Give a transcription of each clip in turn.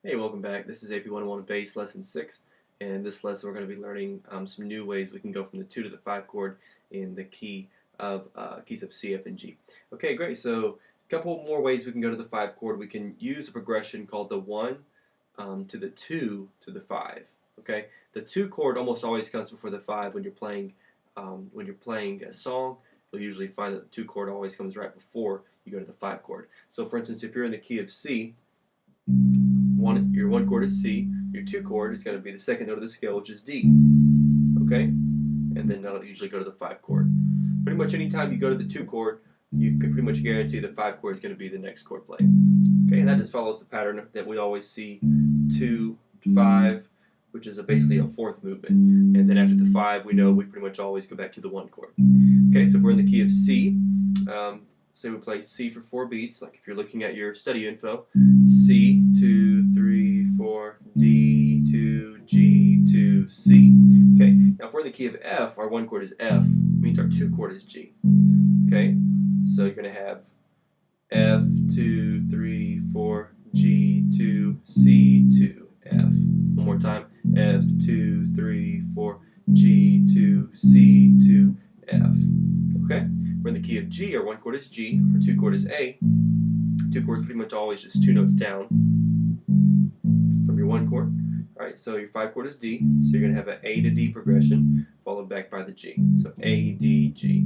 Hey, welcome back. This is AP 101 Bass Lesson 6, and this lesson we're going to be learning some new ways we can go from the 2 to the 5 chord in the keys of C, F, and G. Okay, great. So a couple more ways we can go to the 5 chord. We can use a progression called the 1 to the 2 to the 5. Okay, the 2 chord almost always comes before the 5 when you're playing a song. You'll usually find that the 2 chord always comes right before you go to the 5 chord. So for instance, if you're in the key of C, your 1 chord is C, your 2 chord is going to be the second note of the scale, which is D. Okay? And then that'll usually go to the 5 chord. Pretty much anytime you go to the 2 chord, you can pretty much guarantee the 5 chord is going to be the next chord played. Okay, and that just follows the pattern that we always see 2 to 5, which is basically a fourth movement. And then after the 5, we know we pretty much always go back to the 1 chord. Okay, so if we're in the key of C, say we play C for 4 beats, like if you're looking at your study info, C, 2, 3, 4, D, 2, G, 2, C. Okay, now if we're in the key of F, our 1 chord is F, means our 2 chord is G. Okay, so you're going to have F, 2, 3, 4, G, 2, C, 2, F. One more time, F, 2, 3, 4, G, 2, C, 2, F. Okay? We're in the key of G, our 1 chord is G, our 2 chord is A. 2 chords pretty much always just 2 notes down from your 1 chord. Alright, so your 5 chord is D, so you're going to have an A to D progression followed back by the G. So A, D, G.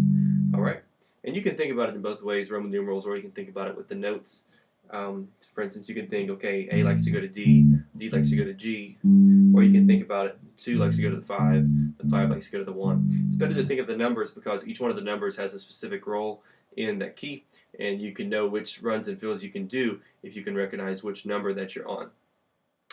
Alright? And you can think about it in both ways, Roman numerals, or you can think about it with the notes. For instance, you can think, okay, A likes to go to D, D likes to go to G, or you can think about it, 2 likes to go to the 5 likes to go to the 1. It's better to think of the numbers because each one of the numbers has a specific role in that key, and you can know which runs and fills you can do if you can recognize which number that you're on.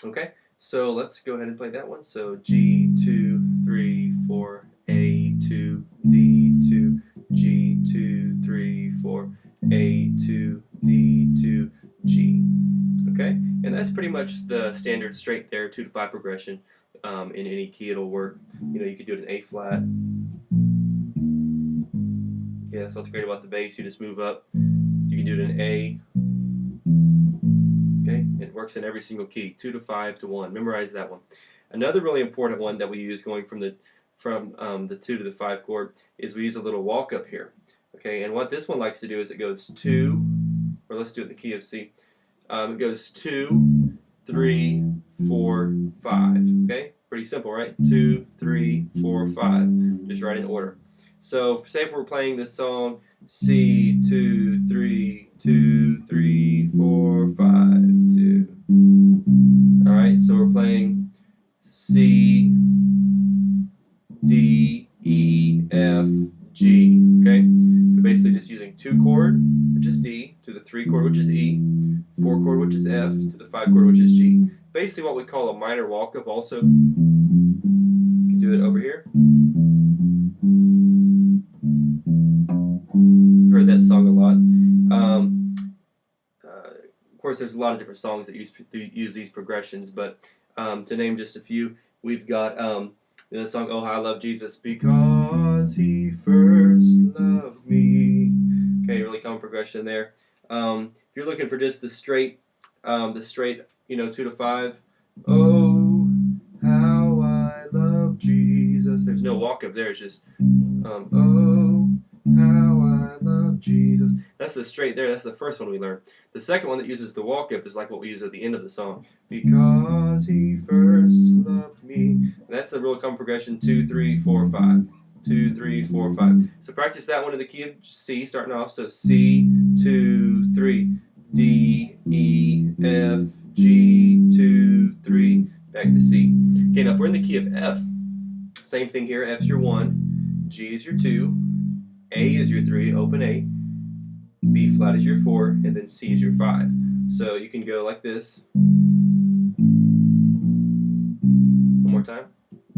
Okay, so let's go ahead and play that one. So G, 2, 3, 4, A, 2, D, 2, G, 2, 3, 4, A, 2, D, 2, G. Okay, and that's pretty much the standard straight there 2 to 5 progression. In any key it'll work. You know, you could do it in A flat. Okay, that's what's great about the bass. You just move up. You can do it in A. Okay, it works in every single key, 2 to 5 to 1. Memorize that one. Another really important one that we use going from the 2 to the 5 chord is we use a little walk up here. Okay, and what this one likes to do is it goes 2, or let's do it in the key of C. It goes 2, 3, 4, 5. Okay, pretty simple, right? 2, 3, 4, 5. Just right in order. So, say if we're playing this song, C, 2, 3, 2, 3, 4, 5, 2. Alright, so we're playing C, D, E, F, G. Okay, so basically just using 2 chord, which is D, to the 3 chord, which is E, 4 chord, which is F, to the 5 chord, which is G. Basically what we call a minor walk-up also. You can do it over here. I've heard that song a lot. Of course, there's a lot of different songs that use these progressions, but to name just a few, we've got the song "Oh How I Love Jesus," because He first loved me. Okay, really common progression there. If you're looking for just the straight, 2 to 5. Oh, how I love Jesus. There's no walk up there. It's just oh, how I love Jesus. That's the straight there. That's the first one we learned. The second one that uses the walk up is like what we use at the end of the song. Because He first loved me. And that's the real common progression 2, 3, 4, 5. 2, 3, 4, 5. So practice that one in the key of C, starting off. So C, 2, 3, D, E, F, G, 2, 3, back to C. Okay, now if we're in the key of F, same thing here. F's your 1, G is your 2, A is your 3, open A, B flat is your 4, and then C is your 5. So you can go like this. One more time.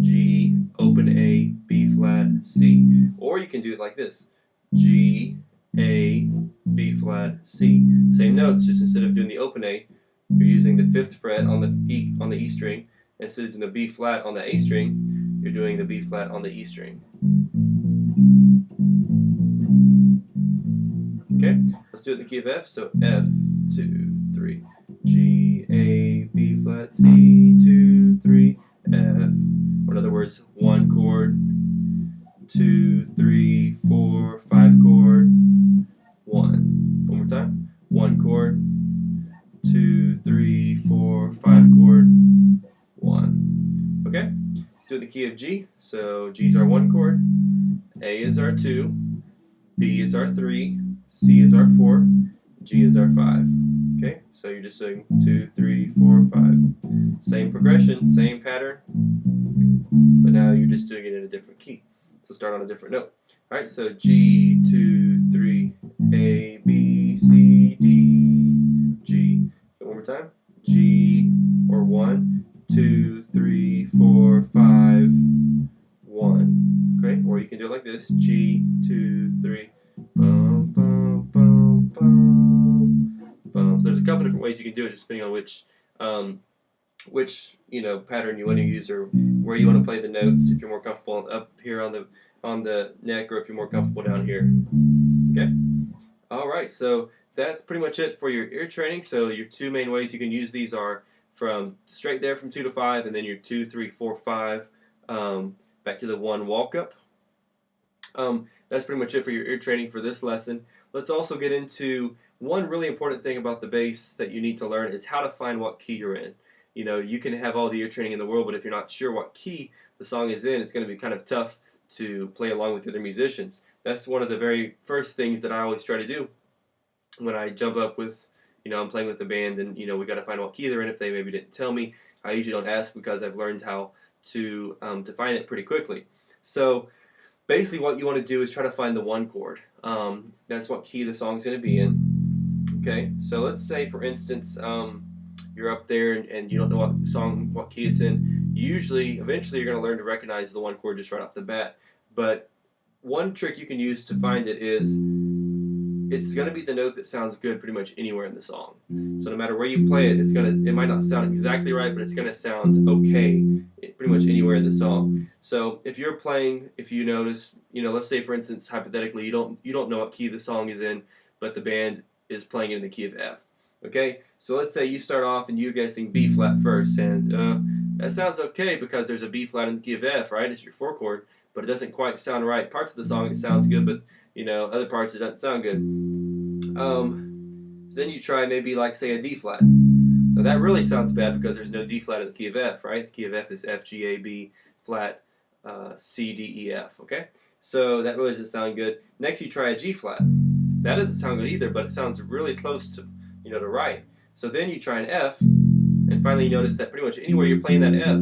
G, open A, B flat, C. Or you can do it like this. G, A, B flat, C. Same notes, just instead of doing the open A, you're using the 5th fret on the E string. Instead of doing the B flat on the A string, you're doing the B flat on the E string. Okay, let's do it in the key of F. So F, 2, 3, G, A, B flat, flat, C, 2, 3, F. Or in other words, 1 chord, 2, 3, 4, 5 chord, 1. One more time. 1 chord, 2, 3, 4, 5 chord, 1. Okay? Let's do it in the key of G. So G is our 1 chord, A is our 2, B is our 3, C is our 4, G is our 5. Okay? So you're just doing 2, 3, 4, 5. Same progression, same pattern, but now you're just doing it in a different key. So start on a different note. Alright, so G, 2, 3, A, B, C, D, G. So one more time. G, or 1, 2, 3, 4, 5, 1. Okay, or you can do it like this. G, 2, 3, bum, bum, bum, bum, bum. So there's a couple different ways you can do it, just depending on which pattern you want to use or where you want to play the notes. If you're more comfortable up here on the neck, or if you're more comfortable down here. Okay. All right. So that's pretty much it for your ear training. So your two main ways you can use these are from straight there from 2 to 5, and then your 2, 3, 4, 5 back to the 1 walk up. That's pretty much it for your ear training for this lesson. Let's also get into one really important thing about the bass that you need to learn is how to find what key you're in. You know, you can have all the ear training in the world, but if you're not sure what key the song is in, it's going to be kind of tough to play along with the other musicians. That's one of the very first things that I always try to do when I jump up with, I'm playing with the band and, we got to find what key they're in. If they maybe didn't tell me, I usually don't ask because I've learned how to find it pretty quickly. So basically what you want to do is try to find the 1 chord. That's what key the song's going to be in. Okay, so let's say, for instance, you're up there and you don't know what key it's in. Eventually, you're going to learn to recognize the 1 chord just right off the bat. But one trick you can use to find it is it's going to be the note that sounds good pretty much anywhere in the song. So no matter where you play it, it might not sound exactly right, but it's going to sound okay pretty much anywhere in the song. So if you're playing, if you notice, let's say, for instance, hypothetically, you don't know what key the song is in, but the band is playing it in the key of F. Okay, so let's say you start off and you're guessing B flat first, and that sounds okay because there's a B flat in the key of F, right? It's your 4 chord, but it doesn't quite sound right. Parts of the song it sounds good, but other parts it doesn't sound good. So then you try maybe like say a D flat. Now that really sounds bad because there's no D flat in the key of F, right? The key of F is F, G, A, B flat, C, D, E, F. Okay, so that really doesn't sound good. Next you try a G flat. That doesn't sound good either, but it sounds really close to to right. So then you try an F, and finally you notice that pretty much anywhere you're playing that F,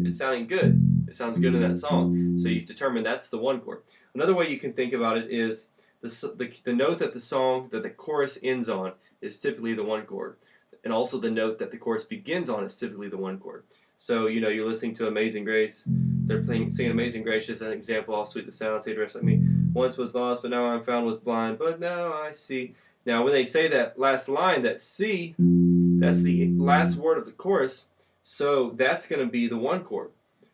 it's sounding good. It sounds good in that song. So you determine that's the 1 chord. Another way you can think about it is the note that the chorus ends on is typically the 1 chord, and also the note that the chorus begins on is typically the 1 chord. So you're listening to Amazing Grace. They're singing Amazing Grace, just an example. How sweet the sound, say dressed like me. Once was lost, but now I'm found. Was blind, but now I see. Now, when they say that last line, that C, that's the last word of the chorus, so that's going to be the 1 chord.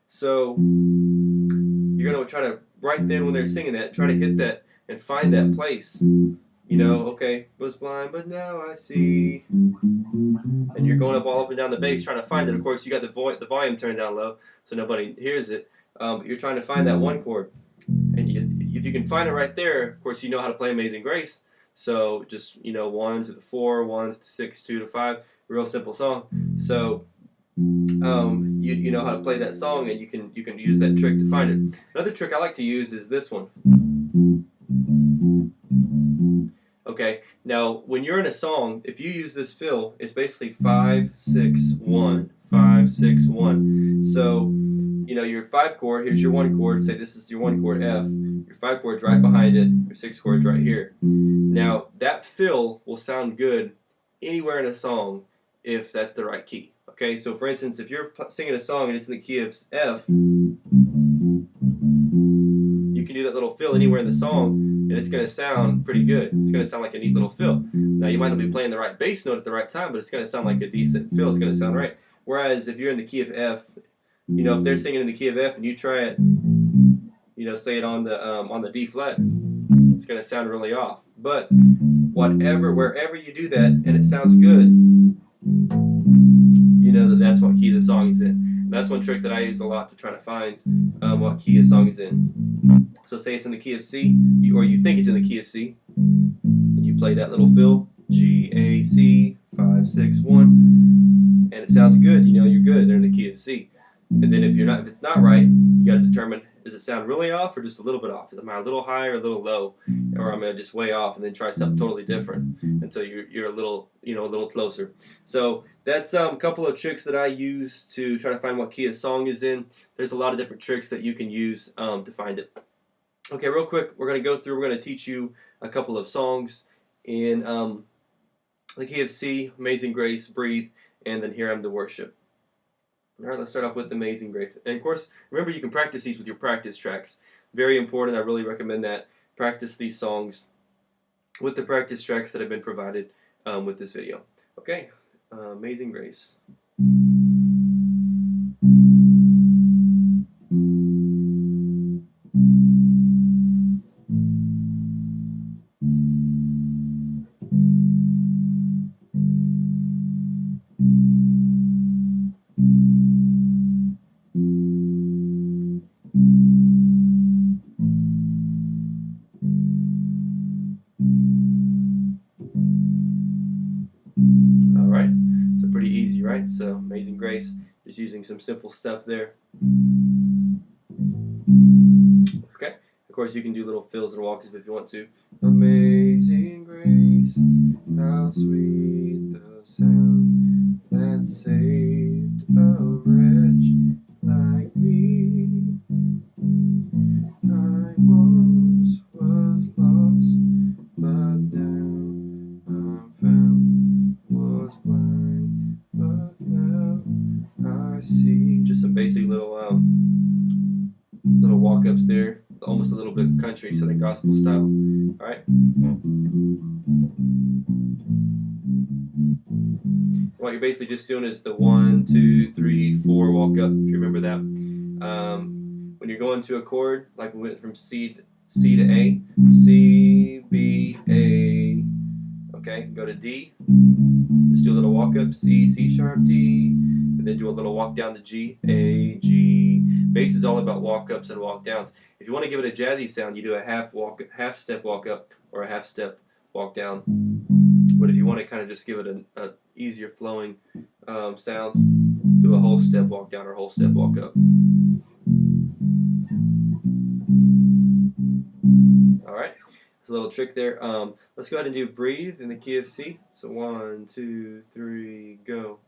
So you're going to try to, right then when they're singing that, try to hit that and find that place. Okay, was blind, but now I see. And you're going up and down the bass trying to find it. Of course, you got the volume turned down low, so nobody hears it. But you're trying to find that 1 chord. And if you can find it right there, of course, you know how to play Amazing Grace. So just 1 to the 4, 1 to the 6, 2 to 5, real simple song. So you know how to play that song, and you can use that trick to find it. Another trick I like to use is this one. Okay, now when you're in a song, if you use this fill, it's basically 5, 6, 1, 5, 6, 1. So your 5 chord, here's your 1 chord, say this is your 1 chord F, your 5 chord's right behind it, your 6 chord's right here. Now that fill will sound good anywhere in a song if that's the right key. Okay, so for instance, if you're singing a song and it's in the key of F, you can do that little fill anywhere in the song and it's going to sound pretty good. It's going to sound like a neat little fill. Now you might not be playing the right bass note at the right time, but it's going to sound like a decent fill. It's going to sound right. Whereas if you're in the key of F, if they're singing in the key of F and you try it, say it on the D flat, it's going to sound really off. But wherever you do that and it sounds good, that's what key the song is in. And that's one trick that I use a lot to try to find what key a song is in. So say it's in the key of C, or you think it's in the key of C, and you play that little fill, G, A, C, 5, 6, 1, and it sounds good, you know you're good, they're in the key of C. And then if it's not right, you got to determine, does it sound really off or just a little bit off? Am I a little high or a little low, or am I just way off? And then try something totally different until you're a little closer. So that's a couple of tricks that I use to try to find what key a song is in. There's a lot of different tricks that you can use to find it. Okay, real quick, we're going to teach you a couple of songs in the key of C, Amazing Grace, Breathe, and then Here I'm to Worship. All right, let's start off with Amazing Grace. And of course, remember you can practice these with your practice tracks. Very important, I really recommend that. Practice these songs with the practice tracks that have been provided with this video. Okay, Amazing Grace. Pretty easy, right? So Amazing Grace, just using some simple stuff there. Okay, of course you can do little fills and walks if you want to. Amazing Grace, how sweet the sound that saved a wretch like me. I once was lost, but now I'm found, was blind, but now I see. Just some basic little walk-ups there, almost a little bit country, Southern gospel style. All right. What you're basically just doing is the 1, 2, 3, 4 walk-up. If you remember that. When you're going to a chord, like we went from C to A, C, B, A. Okay, go to D. Just do a little walk up, C, C sharp, D, and then do a little walk down to G, A, G. Bass is all about walk ups and walk downs. If you want to give it a jazzy sound, you do a half step walk up or a half step walk down. But if you want to kind of just give it a easier flowing sound, do a whole step walk down or whole step walk up. All right. A little trick there. Let's go ahead and do Breathe in the key of C. So 1, 2, 3, go.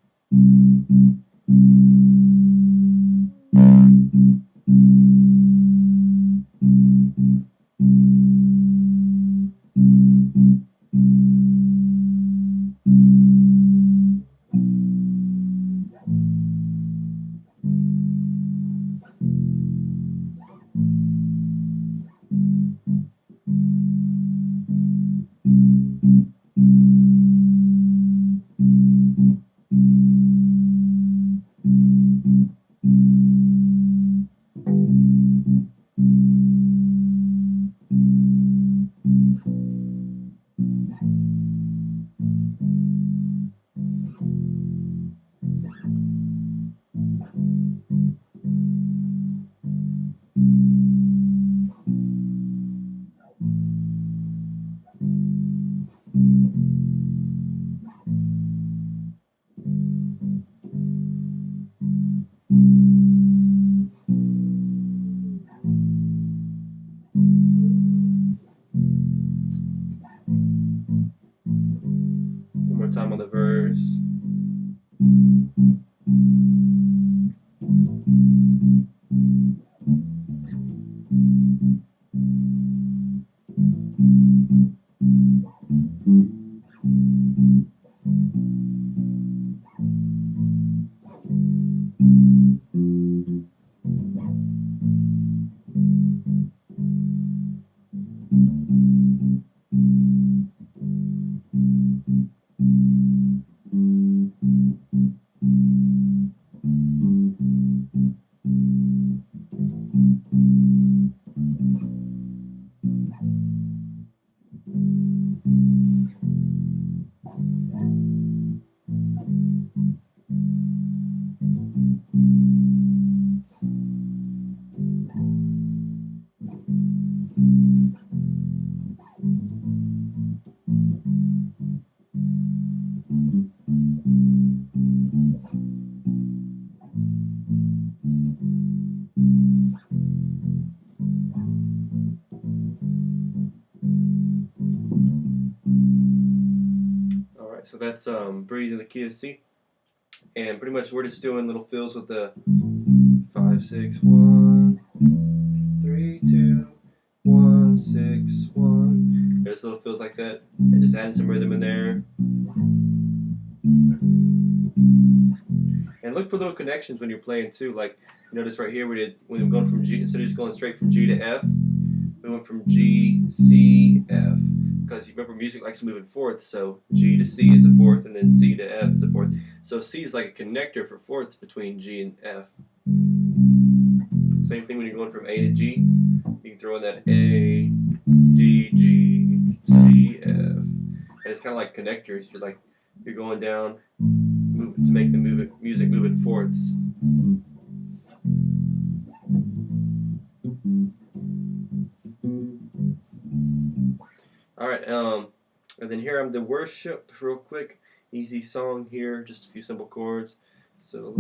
One more time on the verse. Alright, so that's breathe in the key of C. And pretty much we're just doing little fills with the 5, 6, 1, 3, 2, 1, 6, 1. There's little fills like that. And just adding some rhythm in there. And look for little connections when you're playing too. Like, you notice right here when we're going from G, instead of just going straight from G to F, we went from G, C, F. Because you remember music likes to move in fourths, so G to C is a fourth, and then C to F is a fourth. So C is like a connector for fourths between G and F. Same thing when you're going from A to G. You can throw in that A, D, G, C, F. And it's kind of like connectors. You're going down to make the music move in fourths. Alright, and then here I'm the worship, real quick, easy song here, just a few simple chords. So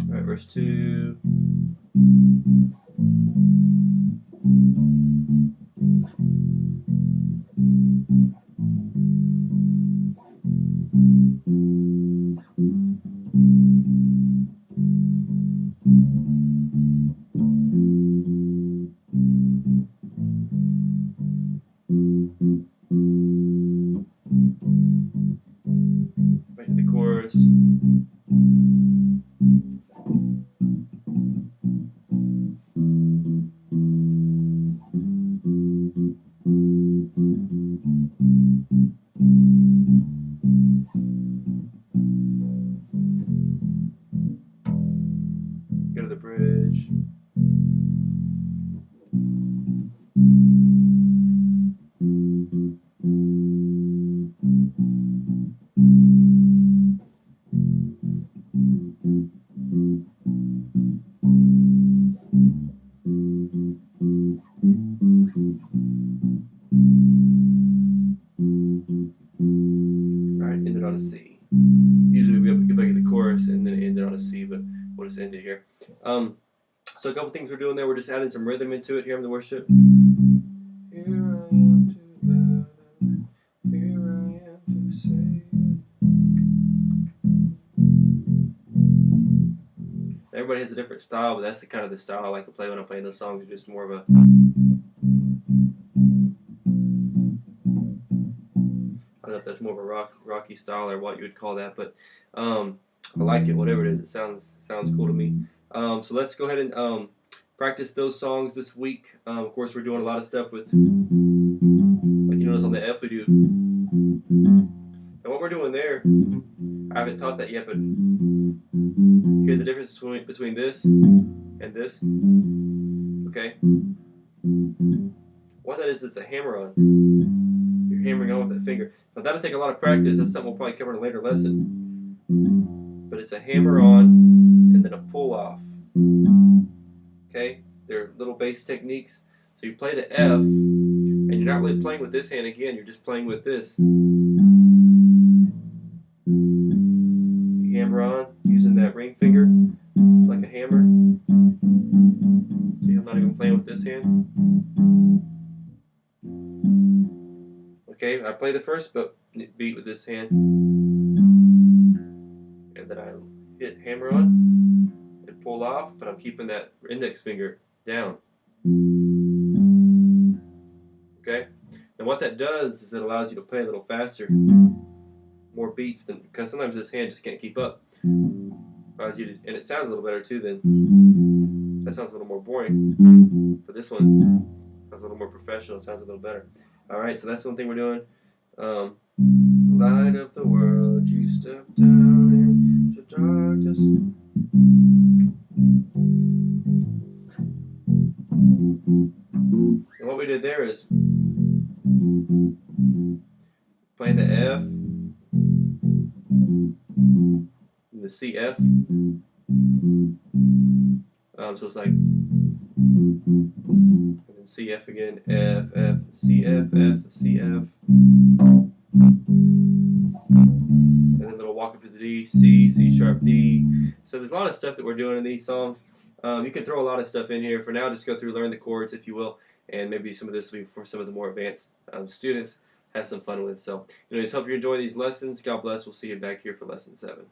alright, verse 2. Back to the chorus. Go to the bridge. Alright, end it on a C. Usually we get back at the chorus and then end it on a C, but we'll just end it here. So a couple things we're doing there, we're just adding some rhythm into it here in the worship. Here I am to bow down, here I am to say. Everybody has a different style, but that's the kind of the style I like to play when I'm playing those songs. It's just more of a... I don't know if that's more of a rocky style or what you would call that, but I like it, whatever it is. It sounds cool to me. So let's go ahead and practice those songs this week. Of course, we're doing a lot of stuff with, like you notice on the F we do. And what we're doing there, I haven't taught that yet, but hear the difference between this and this. Okay? What that is, it's a hammer-on. You're hammering on with that finger. Now that'll take a lot of practice. That's something we'll probably cover in a later lesson. But it's a hammer-on and then a pull-off. Okay? They're little bass techniques. So you play the F, and you're not really playing with this hand again. You're just playing with this. You hammer on using that ring finger like a hammer. See, I'm not even playing with this hand. Okay, I play the first beat with this hand, and then I hit hammer on and pull off, but I'm keeping that index finger down. Okay, and what that does is it allows you to play a little faster, more beats than, because sometimes this hand just can't keep up. Allows you to, and it sounds a little better too. Then that sounds a little more boring, but this one sounds a little more professional. It sounds a little better. All right, so that's one thing we're doing. Light light of the world, you step down into darkness. And what we did there is playing the F and the CF. So it's like, and then CF again, F, F, CF, F, CF. And then a little walk up to the D, C, C sharp, D. So there's a lot of stuff that we're doing in these songs. You can throw a lot of stuff in here. For now, just go through, learn the chords, if you will, and maybe some of this will be for some of the more advanced students. Have some fun with. So, anyways, hope you enjoy these lessons. God bless. We'll see you back here for lesson 7.